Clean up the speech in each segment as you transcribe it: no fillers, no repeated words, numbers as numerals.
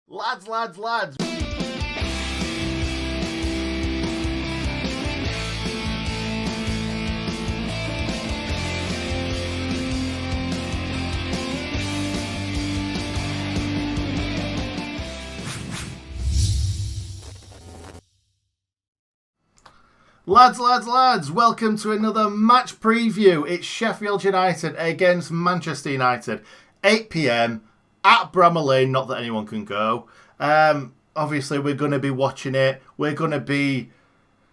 Lads. Lads, welcome to another match preview. It's Sheffield United against Manchester United, 8 p.m. at Bramall Lane, not that anyone can go. Obviously, we're going to be watching it. We're going to be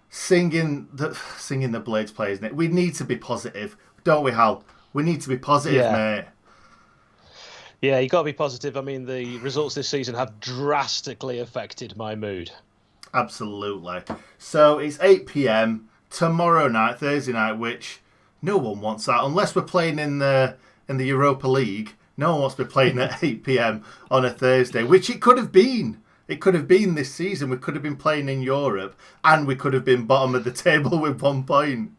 singing the Blades play, isn't it? We need to be positive, don't we, Hal? We need to be positive, mate. Yeah, you got to be positive. I mean, the results this season have drastically affected my mood. Absolutely. So it's 8 p.m. tomorrow night, Thursday night, which no one wants that unless we're playing in the Europa League. No one wants to be playing at 8 p.m. on a Thursday, which it could have been. It could have been this season. We could have been playing in Europe, and we could have been bottom of the table with 1 point.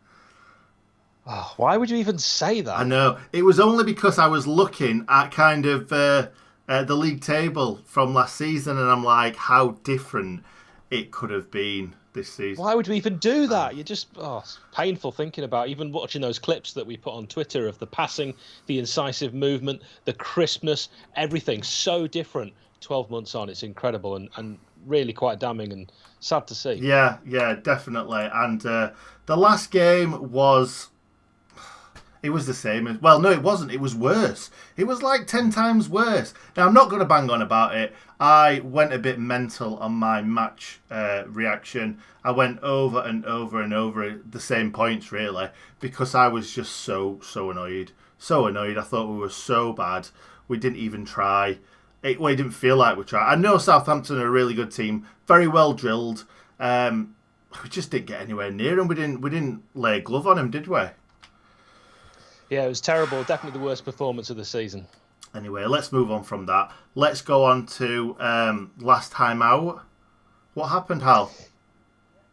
Oh, why would you even say that? I know. It was only because I was looking at kind of the league table from last season, and I'm like, how different it could have been this season. Why would we even do that? You're just it's painful thinking about. Even watching those clips that we put on Twitter of the passing, the incisive movement, the crispness, everything so different 12 months on. It's incredible and really quite damning and sad to see. Yeah, definitely. And the last game was... It was the same as... Well, no, it wasn't. It was worse. It was like 10 times worse. Now, I'm not going to bang on about it. I went a bit mental on my match reaction. I went over and over the same points, really, because I was just so annoyed. So annoyed. I thought we were so bad. We didn't even try. It didn't feel like we tried. I know Southampton are a really good team. Very well drilled. We just didn't get anywhere near them. We didn't lay a glove on them, did we? Yeah, it was terrible. Definitely the worst performance of the season. Anyway, let's move on from that. Let's go on to last time out. What happened, Hal?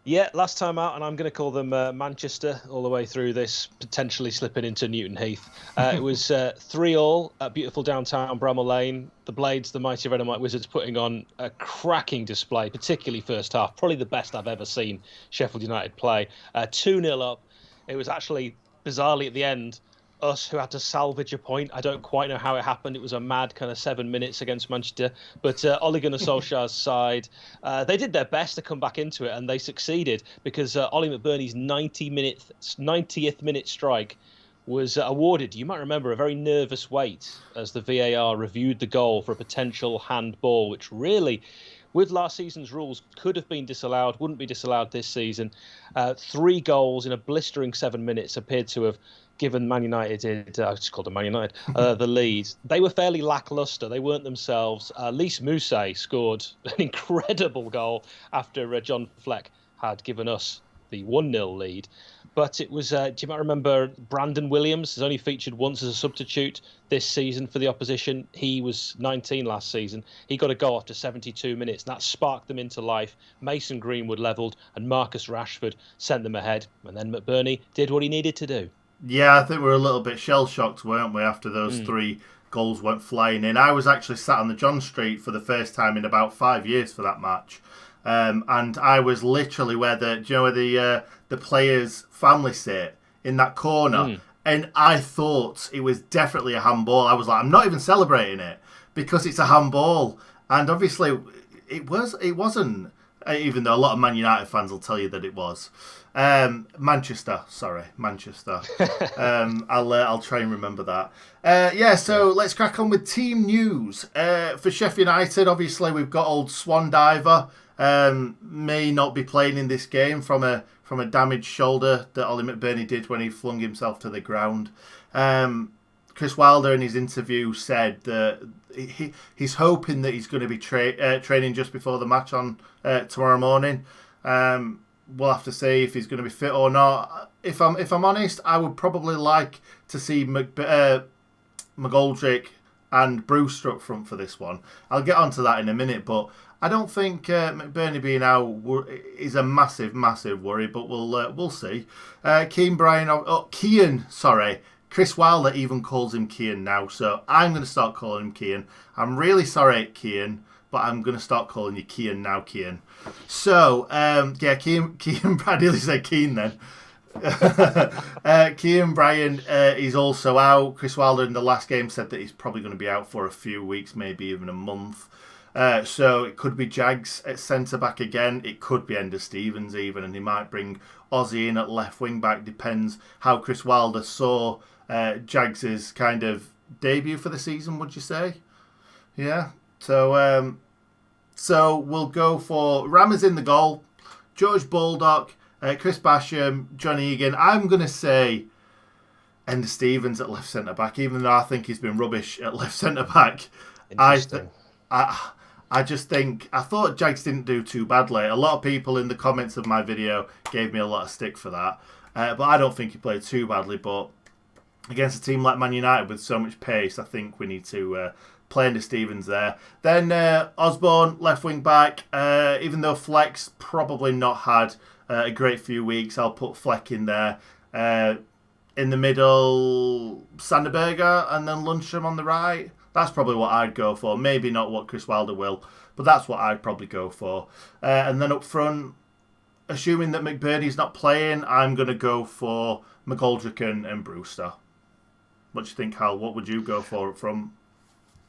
Yeah, last time out, and I'm going to call them Manchester all the way through this, potentially slipping into Newton Heath. It was 3-3 at beautiful downtown Bramall Lane. The Blades, the mighty Red and White Wizards, putting on a cracking display, particularly first half. Probably the best I've ever seen Sheffield United play. 2-0 up. It was actually, bizarrely at the end, us who had to salvage a point. I don't quite know how it happened. It was a mad kind of 7 minutes against Manchester. But Ole Gunnar Solskjaer's side, they did their best to come back into it, and they succeeded because Ollie McBurney's 90th minute strike was awarded, you might remember, a very nervous wait as the VAR reviewed the goal for a potential handball, which really, with last season's rules, could have been disallowed, wouldn't be disallowed this season. 3 goals in a blistering 7 minutes appeared to have given Man United, I just called them Man United, the lead. They were fairly lacklustre. They weren't themselves. Lys Mousset scored an incredible goal after John Fleck had given us the 1-0 lead. But it was, you might remember, Brandon Williams has only featured once as a substitute this season for the opposition. He was 19 last season. He got a goal after 72 minutes, and that sparked them into life. Mason Greenwood levelled, and Marcus Rashford sent them ahead. And then McBurney did what he needed to do. Yeah, I think we were a little bit shell-shocked, weren't we, after those 3 goals went flying in. I was actually sat on the John Street for the first time in about 5 years for that match. And I was literally where the players' family sit, in that corner. And I thought it was definitely a handball. I was like, I'm not even celebrating it because it's a handball. And obviously it wasn't, even though a lot of Man United fans will tell you that it was. Manchester. I'll try and remember that. So let's crack on with team news. For Sheffield United, obviously we've got old Swan Diver. May not be playing in this game from a damaged shoulder that Ollie McBurney did when he flung himself to the ground. Chris Wilder in his interview said that he's hoping that he's going to be training just before the match on tomorrow morning. We'll have to see if he's going to be fit or not. If I'm honest, I would probably like to see McGoldrick and Bruce up front for this one. I'll get onto that in a minute, but I don't think McBurney being out is a massive worry, but we'll see. Kean, Chris Wilder even calls him Kean now, so I'm going to start calling him Kean. I'm really sorry, Kean, but I'm going to start calling you Kean now, Kean. So, Kean, I nearly said Kean then. Kean Bryan is also out. Chris Wilder in the last game said that he's probably going to be out for a few weeks, maybe even a month. So it could be Jags at centre-back again. It could be Ender Stevens even, and he might bring Ozzy in at left wing-back. Depends how Chris Wilder saw Jags' kind of debut for the season, would you say? Yeah. So we'll go for Rammers in the goal, George Baldock, Chris Basham, Johnny Egan. I'm going to say Ender Stevens at left centre-back, even though I think he's been rubbish at left centre-back. Interesting. I just think, I thought Jags didn't do too badly. A lot of people in the comments of my video gave me a lot of stick for that. But I don't think he played too badly. But against a team like Man United with so much pace, I think we need to play Ender Stevens there. Then Osborne, left wing back. Even though Fleck's probably not had a great few weeks, I'll put Fleck in there. In the middle, Sanderberger, and then Lundstram on the right. That's probably what I'd go for. Maybe not what Chris Wilder will, but that's what I'd probably go for. And then up front, assuming that McBurney's not playing, I'm going to go for McGoldrick and Brewster. What do you think, Hal? What would you go for up front?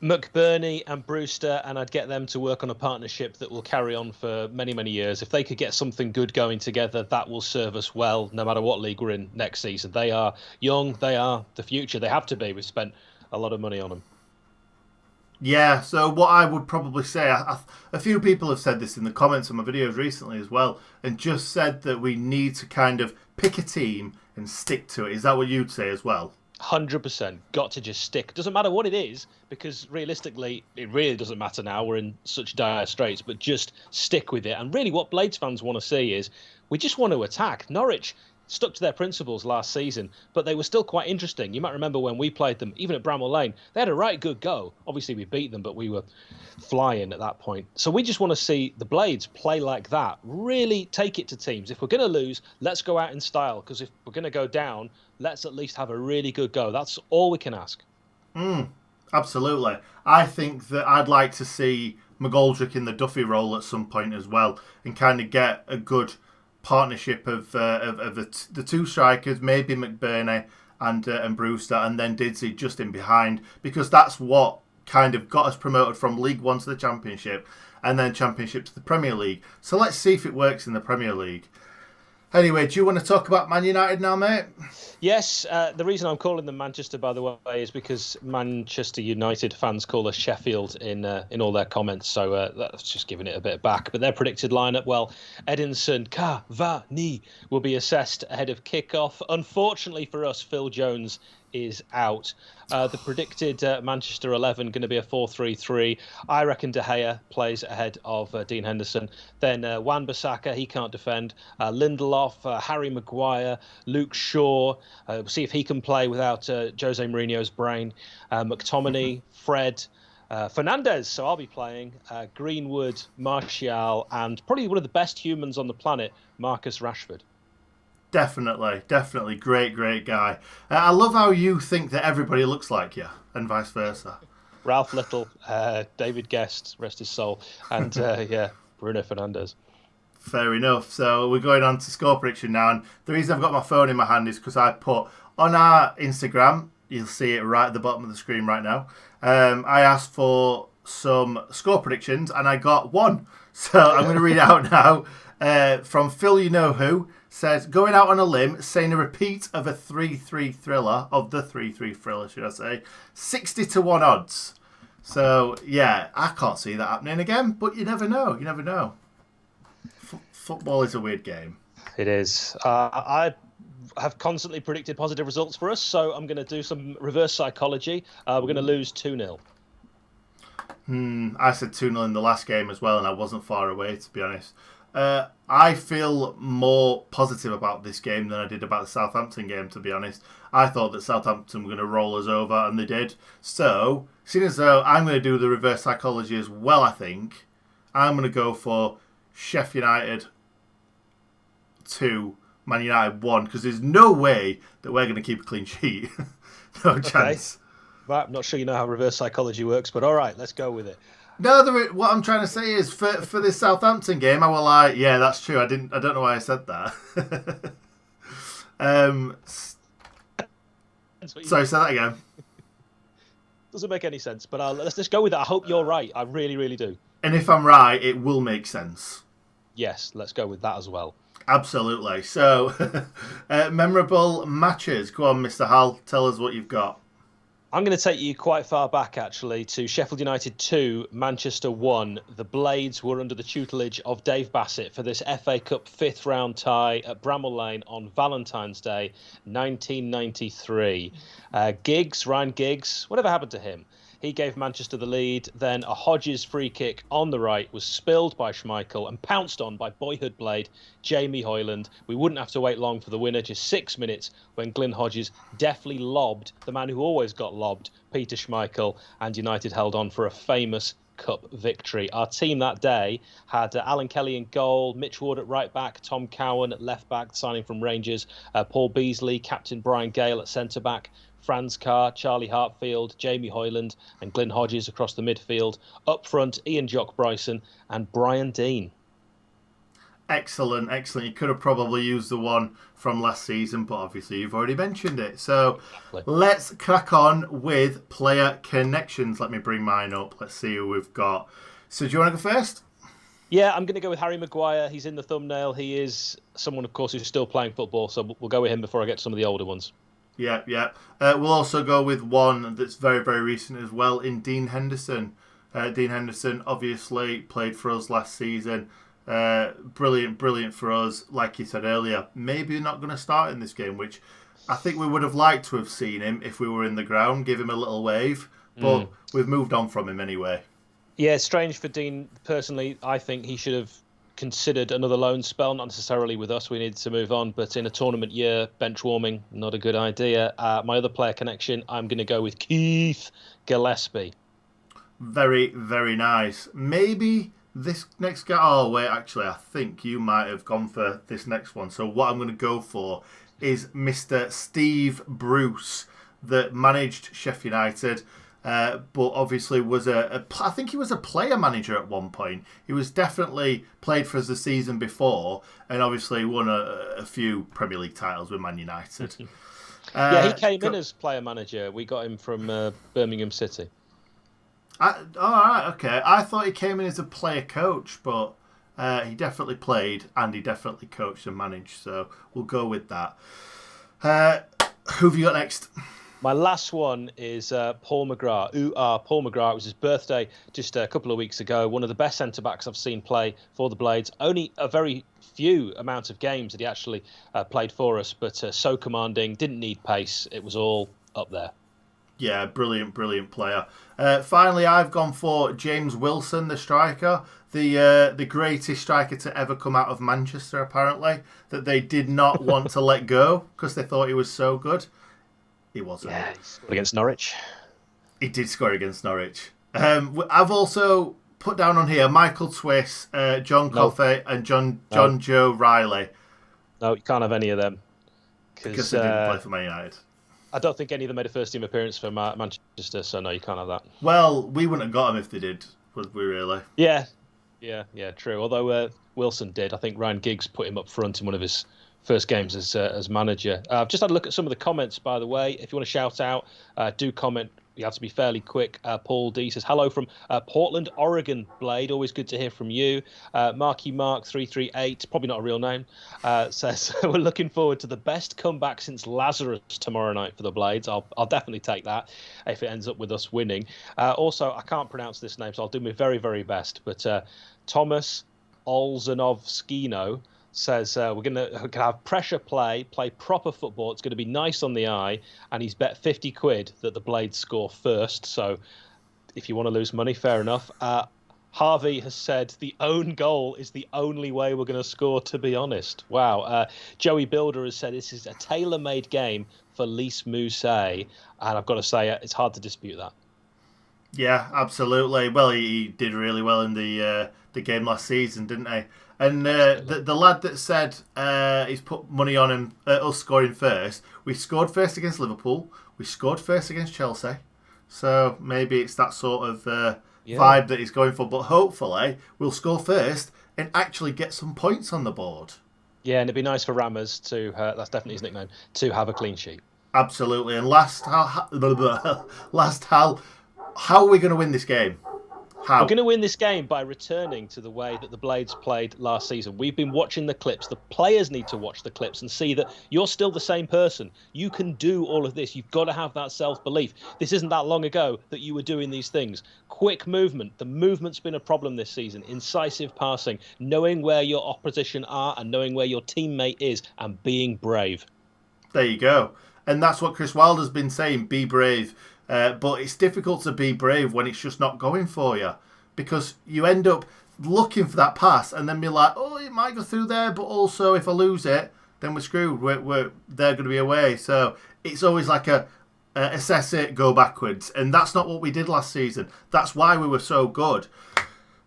McBurney and Brewster, and I'd get them to work on a partnership that will carry on for many, many years. If they could get something good going together, that will serve us well, no matter what league we're in next season. They are young. They are the future. They have to be. We've spent a lot of money on them. Yeah, so what I would probably say, a few people have said this in the comments on my videos recently as well, and just said that we need to kind of pick a team and stick to it. Is that what you'd say as well? 100%. Got to just stick. Doesn't matter what it is, because realistically, it really doesn't matter now. We're in such dire straits, but just stick with it. And really what Blades fans want to see is we just want to attack. Norwich stuck to their principles last season, but they were still quite interesting. You might remember when we played them, even at Bramall Lane, they had a right good go. Obviously, we beat them, but we were flying at that point. So we just want to see the Blades play like that, really take it to teams. If we're going to lose, let's go out in style, because if we're going to go down, let's at least have a really good go. That's all we can ask. Absolutely. I think that I'd like to see McGoldrick in the Duffy role at some point as well, and kind of get a good partnership of the two strikers, maybe McBurney and Brewster, and then Didsey just in behind, because that's what kind of got us promoted from League One to the Championship, and then Championship to the Premier League. So let's see if it works in the Premier League. Anyway, do you want to talk about Man United now, mate? Yes, the reason I'm calling them Manchester, by the way, is because Manchester United fans call us Sheffield in all their comments, so that's just giving it a bit back. But their predicted lineup, well, Edinson Cavani will be assessed ahead of kickoff. Unfortunately for us, Phil Jones is out. The predicted Manchester 11 going to be a 4-3-3. I reckon De Gea plays ahead of Dean Henderson. Then Wan-Bissaka, he can't defend. Lindelof, Harry Maguire, Luke Shaw. We'll see if he can play without Jose Mourinho's brain. McTominay, Fred, Fernandes, so I'll be playing. Greenwood, Martial, and probably one of the best humans on the planet, Marcus Rashford. Definitely. Great guy. I love how you think that everybody looks like you, and vice versa. Ralph Little, David Guest, rest his soul, and Bruno Fernandes. Fair enough. So we're going on to score prediction now, and the reason I've got my phone in my hand is because I put on our Instagram, you'll see it right at the bottom of the screen right now, I asked for some score predictions, and I got one. So I'm going to read it out now. From Phil You Know Who, says, going out on a limb, saying a repeat of a 3-3 thriller, of the 3-3 thriller, should I say, 60-1 odds. So, yeah, I can't see that happening again, but you never know. Football is a weird game. It is. I have constantly predicted positive results for us, so I'm going to do some reverse psychology. We're going to lose 2-0. I said 2-0 in the last game as well, and I wasn't far away, to be honest. I feel more positive about this game than I did about the Southampton game, to be honest. I thought that Southampton were going to roll us over, and they did. So, seeing as though I'm going to do the reverse psychology as well, I think, I'm going to go for Sheff United 2, Man United 1, because there's no way that we're going to keep a clean sheet. No chance. Right, I'm not sure you know how reverse psychology works, but all right, let's go with it. No, what I'm trying to say is for this Southampton game, I was like, yeah, that's true. I don't know why I said that. um, sorry, say that again. Doesn't make any sense, but let's just go with that. I hope you're right. I really, really do. And if I'm right, it will make sense. Yes, let's go with that as well. Absolutely. So, memorable matches. Go on, Mr. Hal. Tell us what you've got. I'm going to take you quite far back, actually, to Sheffield United 2, Manchester 1. The Blades were under the tutelage of Dave Bassett for this FA Cup fifth round tie at Bramall Lane on Valentine's Day, 1993. Ryan Giggs, whatever happened to him? He gave Manchester the lead. Then a Hodges free kick on the right was spilled by Schmeichel and pounced on by boyhood blade Jamie Hoyland. We wouldn't have to wait long for the winner, just 6 minutes, when Glyn Hodges deftly lobbed the man who always got lobbed, Peter Schmeichel, and United held on for a famous Cup victory. Our team that day had Alan Kelly in goal, Mitch Ward at right back, Tom Cowan at left back, signing from Rangers, Paul Beasley, captain Brian Gale at centre back, Franz Carr, Charlie Hartfield, Jamie Hoyland and Glyn Hodges across the midfield. Up front, Ian Jock Bryson and Brian Dean. Excellent. You could have probably used the one from last season, but obviously you've already mentioned it. So Let's crack on with player connections. Let me bring mine up. Let's see who we've got. So do you want to go first? Yeah, I'm going to go with Harry Maguire. He's in the thumbnail. He is someone, of course, who's still playing football, so we'll go with him before I get to some of the older ones. Yeah. We'll also go with one that's very, very recent as well in Dean Henderson. Dean Henderson obviously played for us last season. Brilliant for us. Like you said earlier, maybe not going to start in this game, which I think we would have liked to have seen him if we were in the ground, give him a little wave. But we've moved on from him anyway. Yeah, it's strange for Dean. Personally, I think he should have considered another loan spell, not necessarily with us, we needed to move on, but in a tournament year, bench warming, not a good idea. My other player connection, I'm going to go with Keith Gillespie. Very, very nice. Maybe this next guy, oh wait, actually I think you might have gone for this next one, so what I'm going to go for is Mr. Steve Bruce, that managed Sheffield United, but obviously was I think he was a player manager at one point. He was definitely played for us the season before, and obviously won a few Premier League titles with Man United. Yeah, he came in as player manager. We got him from Birmingham City. All right, okay. I thought he came in as a player coach, but he definitely played and he definitely coached and managed. So we'll go with that. Who have you got next? My last one is Paul McGrath. Paul McGrath. It was his birthday just a couple of weeks ago. One of the best centre-backs I've seen play for the Blades. Only a very few amounts of games that he actually played for us, but so commanding, didn't need pace. It was all up there. Yeah, brilliant player. Finally, I've gone for James Wilson, the striker. The greatest striker to ever come out of Manchester, apparently. That they did not want to let go because they thought he was so good. He wasn't. Yeah, he scored against Norwich. He did score against Norwich. I've also put down on here Michael Twiss, John Coffey, and John Joe Riley. No, you can't have any of them. Because they didn't play for Man United. I don't think any of them made a first-team appearance for Manchester, so no, you can't have that. Well, we wouldn't have got them if they did, would we really? Yeah, true. Although Wilson did. I think Ryan Giggs put him up front in one of his first games as manager. I've just had a look at some of the comments, by the way. If you want to shout out, do comment. You have to be fairly quick. Paul D says, hello from Portland, Oregon, Blade. Always good to hear from you. Marky Mark 338, probably not a real name, says, we're looking forward to the best comeback since Lazarus tomorrow night for the Blades. I'll definitely take that if it ends up with us winning. Also, I can't pronounce this name, so I'll do my very, very best. But Thomas Olzanovskino says we're going to have pressure play proper football. It's going to be nice on the eye, and he's bet 50 quid that the Blades score first. So if you want to lose money, fair enough. Harvey has said the own goal is the only way we're going to score, to be honest. Wow. Joey Builder has said this is a tailor-made game for Lys Mousset, and I've got to say it's hard to dispute that. Yeah, absolutely. Well, he did really well in the game last season, didn't he? And the lad that said he's put money on him, us scoring first, we scored first against Liverpool. We scored first against Chelsea. So maybe it's that sort of vibe that he's going for. But hopefully we'll score first and actually get some points on the board. Yeah, and it'd be nice for Rammers to, that's definitely his nickname, to have a clean sheet. Absolutely. And last, Hal, how are we going to win this game? How? We're going to win this game by returning to the way that the Blades played last season. We've been watching the clips. The players need to watch the clips and see that you're still the same person. You can do all of this. You've got to have that self-belief. This isn't that long ago that you were doing these things. Quick movement. The movement's been a problem this season. Incisive passing. Knowing where your opposition are and knowing where your teammate is and being brave. There you go. And that's what Chris Wilder's been saying, be brave. But it's difficult to be brave when it's just not going for you, because you end up looking for that pass and then be like, oh, it might go through there, but also if I lose it, then we're screwed. They're going to be away. So it's always like assess it, go backwards. And that's not what we did last season. That's why we were so good.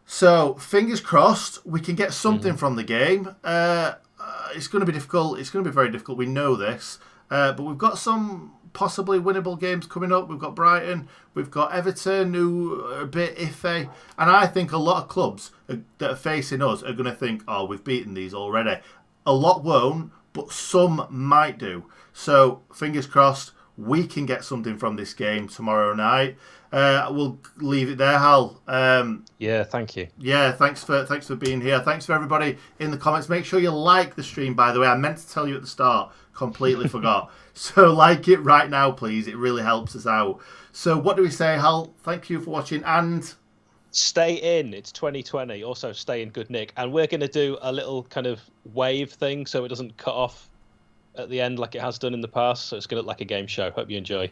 So fingers crossed we can get something from the game. It's going to be difficult. It's going to be very difficult. We know this. But we've got some possibly winnable games coming up. We've got Brighton, we've got Everton, who are a bit iffy. And I think a lot of clubs that are facing us are going to think, oh, we've beaten these already. A lot won't, but some might do. So fingers crossed we can get something from this game tomorrow night. We'll leave it there, Hal. Yeah, thank you. Yeah, thanks for being here. Thanks for everybody in the comments. Make sure you like the stream, by the way. I meant to tell you at the start. Completely forgot. So like it right now, please. It really helps us out. So what do we say, Hal? Thank you for watching and... Stay in. It's 2020. Also, stay in good nick. And we're going to do a little kind of wave thing so it doesn't cut off at the end like it has done in the past. So it's going to look like a game show. Hope you enjoy.